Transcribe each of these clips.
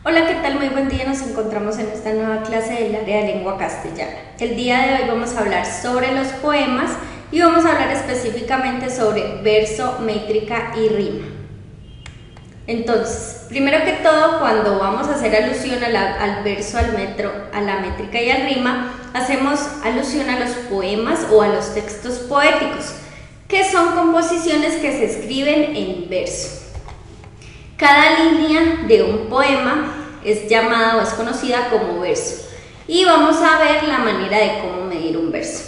Hola, ¿qué tal? Muy buen día. Nos encontramos en esta nueva clase del área de lengua castellana. El día de hoy vamos a hablar sobre los poemas y vamos a hablar específicamente sobre verso, métrica y rima. Entonces, primero que todo, cuando vamos a hacer alusión al verso, al metro, a la métrica y al rima, hacemos alusión a los poemas o a los textos poéticos, que son composiciones que se escriben en verso. Cada línea de un poema es llamada o es conocida como verso y vamos a ver la manera de cómo medir un verso.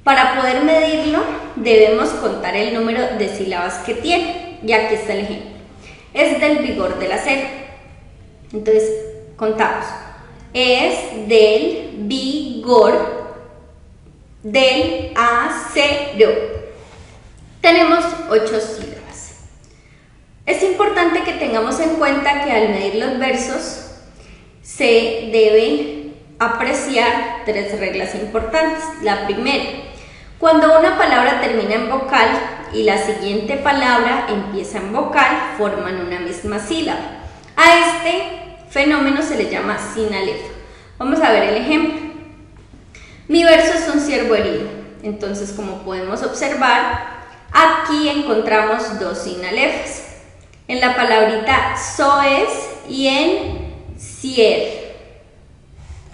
Para poder medirlo debemos contar el número de sílabas que tiene y aquí está el ejemplo. Es del vigor del acero. Entonces contamos. Es del vigor del acero. Tenemos 8 sílabas. Es importante que tengamos en cuenta que al medir los versos se debe apreciar 3 reglas importantes. La primera, cuando una palabra termina en vocal y la siguiente palabra empieza en vocal, forman una misma sílaba. A este fenómeno se le llama sinalefa. Vamos a ver el ejemplo. Mi verso es un ciervo herido. Entonces, como podemos observar, aquí encontramos 2 sinalefas. En la palabrita soes y en cier.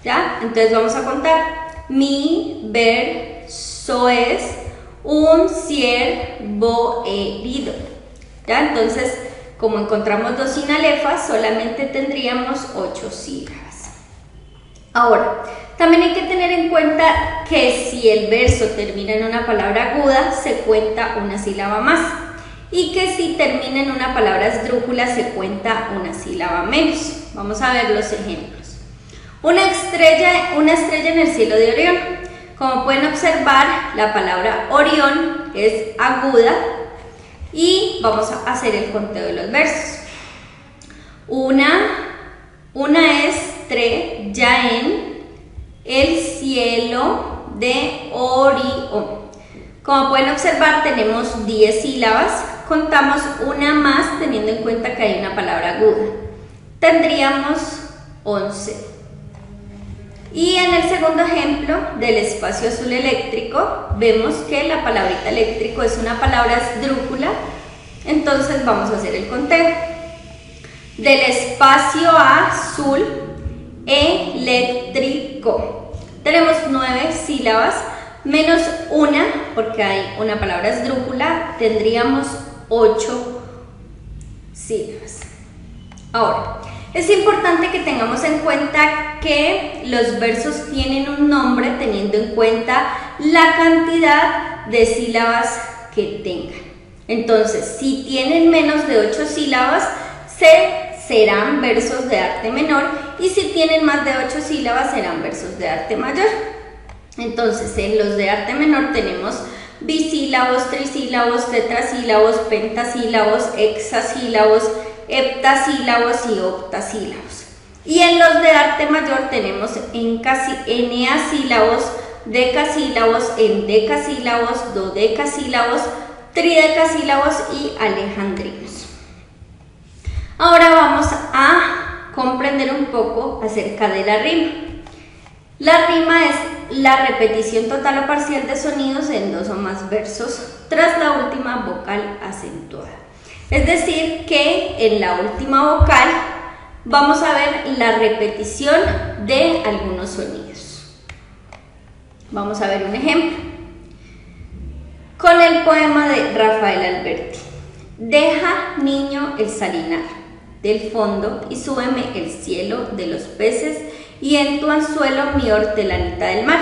¿Ya? Entonces vamos a contar. Mi verso es un ciervo herido. ¿Ya? Entonces, como encontramos 2 sinalefas, solamente tendríamos 8 sílabas. Ahora, también hay que tener en cuenta que si el verso termina en una palabra aguda, se cuenta una sílaba más. Y que si termina en una palabra esdrújula se cuenta una sílaba menos. Vamos a ver los ejemplos. Una estrella en el cielo de Orión. Como pueden observar, la palabra Orión es aguda y vamos a hacer el conteo de los versos. Una estrella en el cielo de Orión. Como pueden observar, tenemos 10 sílabas. Contamos una más teniendo en cuenta que hay una palabra aguda. Tendríamos 11. Y en el segundo ejemplo del espacio azul eléctrico, vemos que la palabrita eléctrico es una palabra esdrújula. Entonces vamos a hacer el conteo. Del espacio azul eléctrico. Tenemos 9 sílabas. Menos una, porque hay una palabra esdrújula, tendríamos 8 sílabas. Ahora, es importante que tengamos en cuenta que los versos tienen un nombre teniendo en cuenta la cantidad de sílabas que tengan. Entonces, si tienen menos de 8 sílabas, serán versos de arte menor, y si tienen más de 8 sílabas, serán versos de arte mayor. Entonces, en los de arte menor tenemos bisílabos, trisílabos, tetrasílabos, pentasílabos, hexasílabos, heptasílabos y octasílabos. Y en los de arte mayor tenemos eneasílabos, decasílabos, endecasílabos, dodecasílabos, tridecasílabos y alejandrinos. Ahora vamos a comprender un poco acerca de la rima. La rima es la repetición total o parcial de sonidos en 2 o más versos tras la última vocal acentuada. Es decir, que en la última vocal vamos a ver la repetición de algunos sonidos. Vamos a ver un ejemplo con el poema de Rafael Alberti. Deja, niño, el salinar del fondo y súbeme el cielo de los peces y en tu anzuelo mi hortelanita del mar.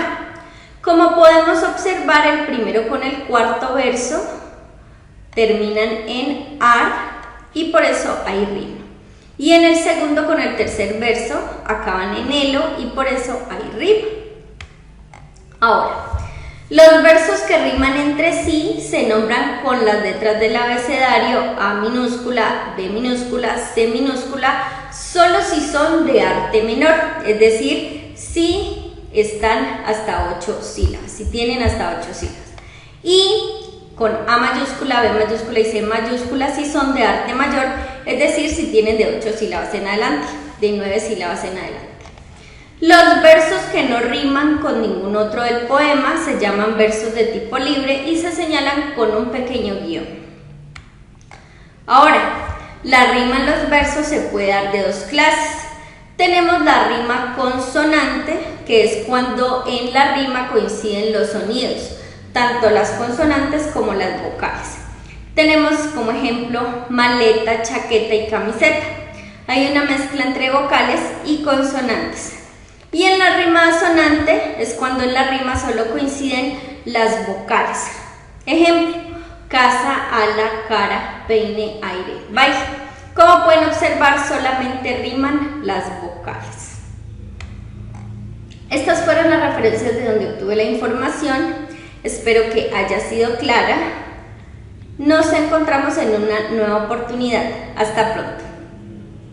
Como podemos observar, el primero con el cuarto verso terminan en ar y por eso hay rima. Y en el segundo con el tercer verso acaban en elo y por eso hay rima. Ahora, los versos que riman entre sí se nombran con las letras del abecedario A minúscula, B minúscula, C minúscula, solo si son de arte menor, es decir, si están hasta 8 sílabas, si tienen hasta 8 sílabas. Y con A mayúscula, B mayúscula y C mayúscula si son de arte mayor, es decir, si tienen de 8 sílabas en adelante. de 9 sílabas en adelante. Los versos que no riman con ningún otro del poema se llaman versos de tipo libre y se señalan con un pequeño guión. Ahora, la rima en los versos se puede dar de dos clases. Tenemos la rima consonante, que es cuando en la rima coinciden los sonidos, tanto las consonantes como las vocales. Tenemos como ejemplo maleta, chaqueta y camiseta. Hay una mezcla entre vocales y consonantes. Y en la rima asonante es cuando en la rima solo coinciden las vocales. Ejemplo, casa, ala, cara, peine, aire, baile. Como pueden observar, solamente riman las vocales. Estas fueron las referencias de donde obtuve la información. Espero que haya sido clara. Nos encontramos en una nueva oportunidad. Hasta pronto.